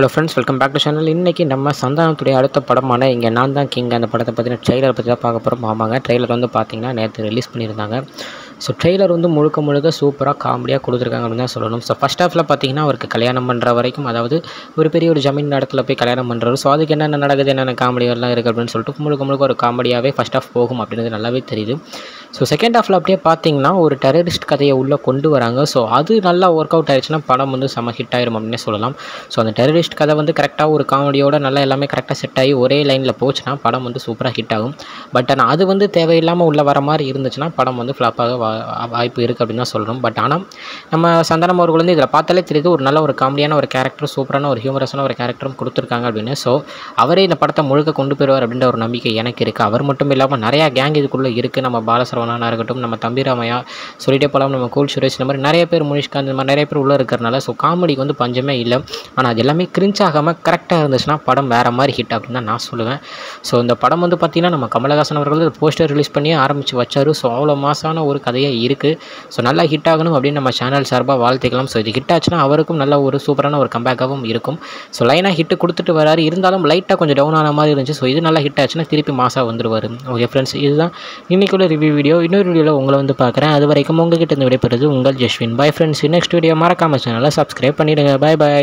Hello friends, welcome back to channel. இன்றைக்கி நம்ம சந்தானத்துடைய அடுத்த படமான இங்கே நான் தான் கிங் அந்த படத்தை பற்றின ட்ரெய்லர் பற்றி தான் பார்க்க போகிறோம். ஆமாங்க, ட்ரெய்லர் வந்து பார்த்திங்கன்னா நேற்று ரிலீஸ் பண்ணியிருந்தாங்க. ஸோ ட்ரெய்லர் வந்து முழுக்க சூப்பராக காமெடியாக கொடுத்துருக்காங்க அப்படின்னு தான் சொல்லணும். ஸோ ஃபஸ்ட் ஹாஃபில் பார்த்திங்கன்னா அவருக்கு கல்யாணம் பண்ணுற வரைக்கும், அதாவது ஒரு பெரிய ஒரு ஜமீன் இடத்துல போய் கல்யாணம் பண்ணுறாரு. ஸோ அதுக்கு என்னென்ன நடக்குது, என்னென்ன காமெடியெல்லாம் இருக்குது அப்படின்னு சொல்லிட்டு முழுக்க ஒரு காமெடியாகவே ஃபஸ்ட் ஹாஃப் போகும் அப்படின்றது நல்லாவே தெரியுது. ஸோ செகண்ட் ஹாஃபில் அப்படியே பார்த்திங்கன்னா ஒரு டெரரிஸ்ட் கதையை உள்ளே கொண்டு வராங்க. ஸோ அது நல்லா ஒர்க் அவுட் ஆயிடுச்சுன்னா படம் வந்து செம ஹிட் ஆயிரும் அப்படின்னே சொல்லலாம். ஸோ அந்த டெரரிஸ்ட் கதை வந்து கரெக்டாக ஒரு காமெடியோட நல்லா எல்லாமே கரெக்டாக செட் ஆகி ஒரே லைனில் போச்சுன்னா படம் வந்து சூப்பராக ஹிட் ஆகும். பட் ஆனால் அது வந்து தேவையில்லாமல் உள்ள வர மாதிரி இருந்துச்சுன்னா படம் வந்து ஃப்ளாப்பாக வாய்ப்பு இருக்குது அப்படின்னு தான் சொல்கிறோம். பட் ஆனால் நம்ம சந்தானம் அவர்கள் வந்து இதில் பார்த்தாலே தெரியுது ஒரு நல்ல ஒரு காமெடியான ஒரு கேரக்டர், சூப்பரான ஒரு ஹியூமரஸான ஒரு கேரக்டரும் கொடுத்துருக்காங்க அப்படின்னு. ஸோ அவரே இந்த படத்தை முழுக்க கொண்டு போயிடுவார் அப்படின்ற ஒரு நம்பிக்கை எனக்கு இருக்குது. அவர் மட்டும் இல்லாமல் நிறையா கேங் இதுக்குள்ளே இருக்குது. நம்ம பாலசரவணனாக இருக்கட்டும், நம்ம தம்பிராமையா சொல்லிட்டே போகலாம், நம்ம கூல் சுரேஷ், இந்த மாதிரி நிறைய பேர், முனிஷ்காந்த், இந்த மாதிரி நிறைய பேர் உள்ளே இருக்கிறனால ஸோ காமெடிக்கு வந்து பஞ்சமே இல்லை. ஆனால் அது எல்லாமே கிரிஞ்ச் ஆகாமல் கரெக்டாக இருந்துச்சுன்னா படம் வேறு மாதிரி ஹிட் அப்படின்னு தான் நான் சொல்லுவேன். ஸோ இந்த படம் வந்து பார்த்திங்கன்னா நம்ம கமலஹாசன் அவர்கள் போஸ்டர் ரிலீஸ் பண்ணி ஆரம்பித்து வச்சார். ஸோ அவ்வளோ மாசான ஒரு கதையாக இருக்குது. ஸோ நல்லா ஹிட் ஆகணும் அப்படின்னு நம்ம சேனல் சார்பாக வாழ்த்துக்கலாம். ஸோ இது ஹிட் ஆச்சுன்னா அவருக்கும் நல்ல ஒரு சூப்பரான ஒரு கம்பேக்காகவும் இருக்கும். ஸோ லைனாக ஹிட்டு கொடுத்துட்டு வராரு, இருந்தாலும் லைட்டாக கொஞ்சம் டவுன் ஆன மாதிரி இருந்துச்சு. ஸோ இது நல்லா ஹிட் ஆச்சுன்னா திருப்பி மாசாக வந்துடுவார். ஓகே ஃப்ரெண்ட்ஸ், இதுதான் இன்றைக்குள்ள ரிவ்யூ வீடியோ. இன்னொரு வீடியோவில் உங்களை வந்து பார்க்குறேன். அது வரைக்கும் உங்ககிட்ட இருந்து விடைபெறுது உங்கள் Jaswin. Bye friends. Next video மறக்காமல் சேனலை சப்ஸ்கிரைப் பண்ணிவிடுங்க. பை.